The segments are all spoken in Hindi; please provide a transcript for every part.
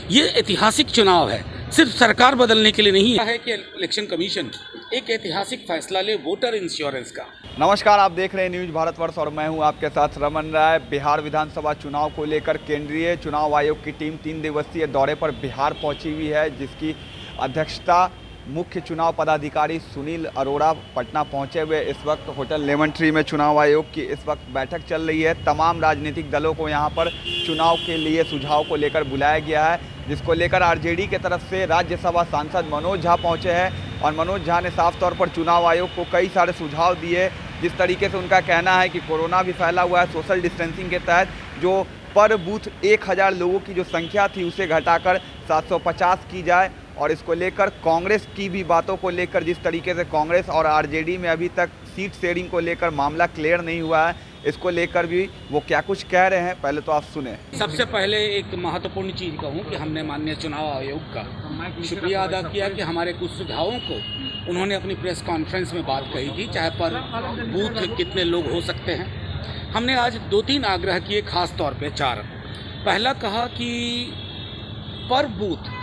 ये ऐतिहासिक चुनाव है, सिर्फ सरकार बदलने के लिए नहीं है कि इलेक्शन कमीशन एक ऐतिहासिक फैसला ले वोटर इंश्योरेंस का। नमस्कार, आप देख रहे हैं न्यूज़ भारतवर्ष और मैं हूं आपके साथ रमन राय। बिहार विधानसभा चुनाव को लेकर केंद्रीय चुनाव आयोग की टीम 3 दिवसीय दौरे पर बिहार पहुंची हुई है, जिसकी अध्यक्षता मुख्य चुनाव पदाधिकारी सुनील अरोड़ा पटना पहुंचे हुए इस वक्त होटल लेमन ट्री में चुनाव आयोग की इस वक्त बैठक चल रही है। तमाम राजनीतिक दलों को यहां पर चुनाव के लिए सुझाव को लेकर बुलाया गया है, जिसको लेकर आरजेडी की तरफ से राज्यसभा सांसद मनोज झा पहुंचे हैं और मनोज झा ने साफ तौर पर चुनाव आयोग को कई सारे सुझाव दिए। जिस तरीके से उनका कहना है कि कोरोना भी फैला हुआ है, सोशल डिस्टेंसिंग के तहत जो पर बूथ 1000 लोगों की जो संख्या थी उसे घटाकर 750 की जाए। और इसको लेकर कांग्रेस की भी बातों को लेकर, जिस तरीके से कांग्रेस और आरजेडी में अभी तक सीट शेयरिंग को लेकर मामला क्लियर नहीं हुआ है, इसको लेकर भी वो क्या कुछ कह रहे हैं, पहले तो आप सुने। सबसे पहले एक महत्वपूर्ण चीज़ कहूँ कि हमने माननीय चुनाव आयोग का शुक्रिया अदा किया कि हमारे कुछ सुझावों को उन्होंने अपनी प्रेस कॉन्फ्रेंस में बात कही थी, चाहे पर बूथ कितने लोग हो सकते हैं। हमने आज 2-3 आग्रह किए, खास तौर पे 4। पहला कहा कि पर बूथ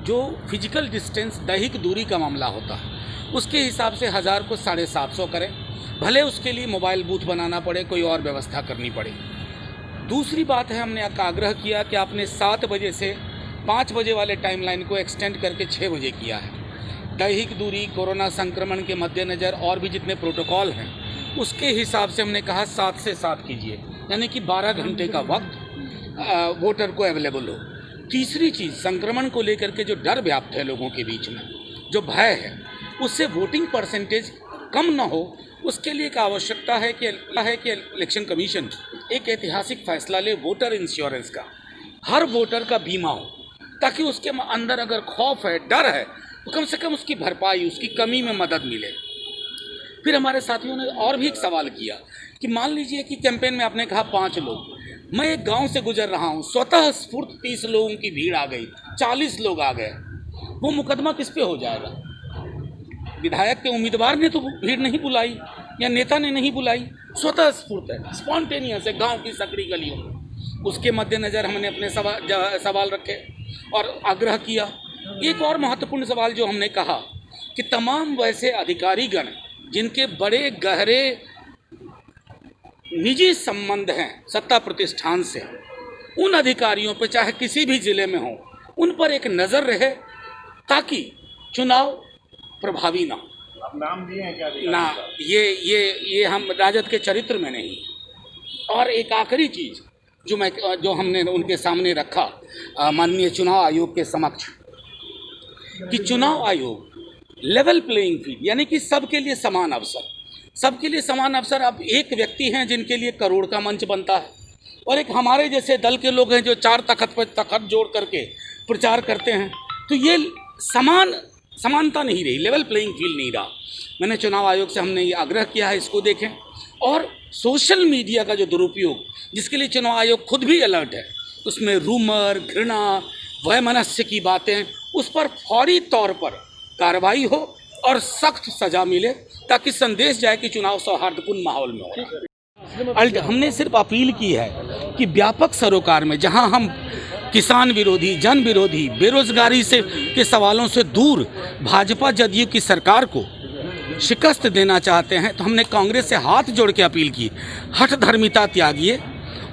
जो फिजिकल डिस्टेंस दैहिक दूरी का मामला होता है उसके हिसाब से 1000 को 750 करें, भले उसके लिए मोबाइल बूथ बनाना पड़े, कोई और व्यवस्था करनी पड़े। दूसरी बात है, हमने आग्रह किया कि आपने 7 बजे से 5 बजे वाले टाइमलाइन को एक्सटेंड करके 6 बजे किया है। दैहिक दूरी, कोरोना संक्रमण के मद्देनज़र और भी जितने प्रोटोकॉल हैं उसके हिसाब से हमने कहा 7 से 7 कीजिए, यानी कि 12 घंटे का वक्त वोटर को अवेलेबल हो। तीसरी चीज़, संक्रमण को लेकर के जो डर व्याप्त है लोगों के बीच में, जो भय है, उससे वोटिंग परसेंटेज कम ना हो, उसके लिए एक आवश्यकता है कि इलेक्शन कमीशन एक ऐतिहासिक फैसला ले वोटर इंश्योरेंस का। हर वोटर का बीमा हो, ताकि उसके अंदर अगर खौफ है, डर है, तो कम से कम उसकी भरपाई, उसकी कमी में मदद मिले। फिर हमारे साथियों ने और भी एक सवाल किया कि मान लीजिए कि कैंपेन में आपने कहा 5 लोग, मैं एक गांव से गुजर रहा हूं, स्वतः स्फूर्त 30 लोगों की भीड़ आ गई, 40 लोग आ गए, वो मुकदमा किस पे हो जाएगा? विधायक के उम्मीदवार ने तो भीड़ नहीं बुलाई या नेता ने नहीं बुलाई, स्वतः स्फूर्त है, स्पॉन्टेनियस है, गांव की सकड़ी गलियों में। उसके मद्देनज़र हमने अपने सवाल रखे और आग्रह किया। एक और महत्वपूर्ण सवाल जो हमने कहा कि तमाम वैसे अधिकारीगण जिनके बड़े गहरे निजी संबंध हैं सत्ता प्रतिष्ठान से, उन अधिकारियों पर चाहे किसी भी ज़िले में हो, उन पर एक नज़र रहे ताकि चुनाव प्रभावी ना हो। आप नाम दिए हैं क्या? ना, ये हम राजद के चरित्र में नहीं। और एक आखिरी चीज़ जो हमने उनके सामने रखा माननीय चुनाव आयोग के समक्ष, कि चुनाव आयोग लेवल प्लेइंग फील्ड, यानी कि सबके लिए समान अवसर, सबके लिए समान अवसर। अब एक व्यक्ति हैं जिनके लिए करोड़ का मंच बनता है, और एक हमारे जैसे दल के लोग हैं जो 4 तख्त पर तख्त जोड़ करके प्रचार करते हैं, तो ये समानता नहीं रही, लेवल प्लेइंग फील्ड नहीं रहा। मैंने चुनाव आयोग से हमने ये आग्रह किया है, इसको देखें। और सोशल मीडिया का जो दुरुपयोग, जिसके लिए चुनाव आयोग खुद भी अलर्ट है, उसमें रूमर, घृणा, वैमनस्य की बातें, उस पर फौरी तौर पर कार्रवाई हो और सख्त सजा मिले, ताकि संदेश जाए कि चुनाव सौहार्दपूर्ण माहौल में हो। हमने सिर्फ अपील की है कि व्यापक सरोकार में, जहां हम किसान विरोधी, जन विरोधी, बेरोजगारी से के सवालों से दूर भाजपा जदयू की सरकार को शिकस्त देना चाहते हैं, तो हमने कांग्रेस से हाथ जोड़ के अपील की, हठ धर्मिता त्यागिए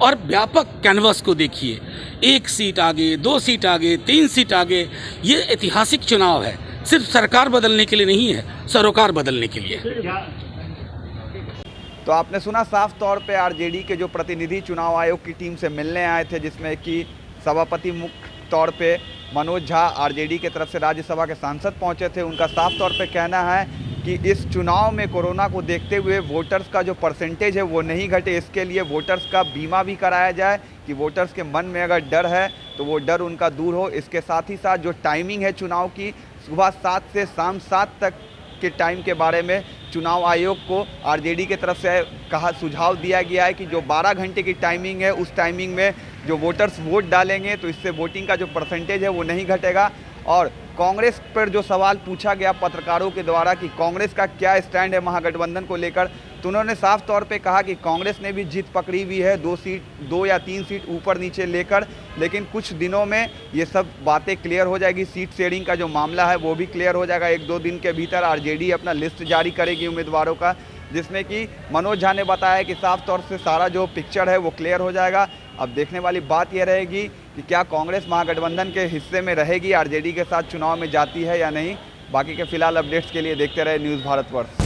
और व्यापक कैनवस को देखिए। 1 सीट आगे, 2 सीट आगे, 3 सीट आगे, ये ऐतिहासिक चुनाव है, सिर्फ सरकार बदलने के लिए नहीं है, सरोकार बदलने के लिए। तो आपने सुना, साफ तौर पे आरजेडी के जो प्रतिनिधि चुनाव आयोग की टीम से मिलने आए थे, जिसमें कि सभापति मुख्य तौर पे मनोज झा आरजेडी की तरफ से राज्यसभा के सांसद पहुंचे थे। उनका साफ तौर पे कहना है कि इस चुनाव में कोरोना को देखते हुए वोटर्स का जो परसेंटेज है वो नहीं घटे, इसके लिए वोटर्स का बीमा भी कराया जाए कि वोटर्स के मन में अगर डर है तो वो डर उनका दूर हो। इसके साथ ही साथ जो टाइमिंग है चुनाव की, सुबह 7 से शाम 7 तक के टाइम के बारे में चुनाव आयोग को आरजेडी की तरफ से सुझाव दिया गया है कि जो 12 घंटे की टाइमिंग है, उस टाइमिंग में जो वोटर्स वोट डालेंगे तो इससे वोटिंग का जो परसेंटेज है वो नहीं घटेगा। और कांग्रेस पर जो सवाल पूछा गया पत्रकारों के द्वारा कि कांग्रेस का क्या स्टैंड है महागठबंधन को लेकर, तो उन्होंने साफ तौर पे कहा कि कांग्रेस ने भी जीत पकड़ी हुई है 2 या 3 सीट ऊपर नीचे लेकर, लेकिन कुछ दिनों में ये सब बातें क्लियर हो जाएगी। सीट शेयरिंग का जो मामला है वो भी क्लियर हो जाएगा। 1-2 दिन के भीतर आरजेडी अपना लिस्ट जारी करेगी उम्मीदवारों का, जिसमें कि मनोज झा ने बताया कि साफ तौर से सारा जो पिक्चर है वो क्लियर हो जाएगा। अब देखने वाली बात यह रहेगी कि क्या कांग्रेस महागठबंधन के हिस्से में रहेगी, आरजेडी के साथ चुनाव में जाती है या नहीं। बाकी के फिलहाल अपडेट्स के लिए देखते रहे न्यूज़ भारतवर्ष।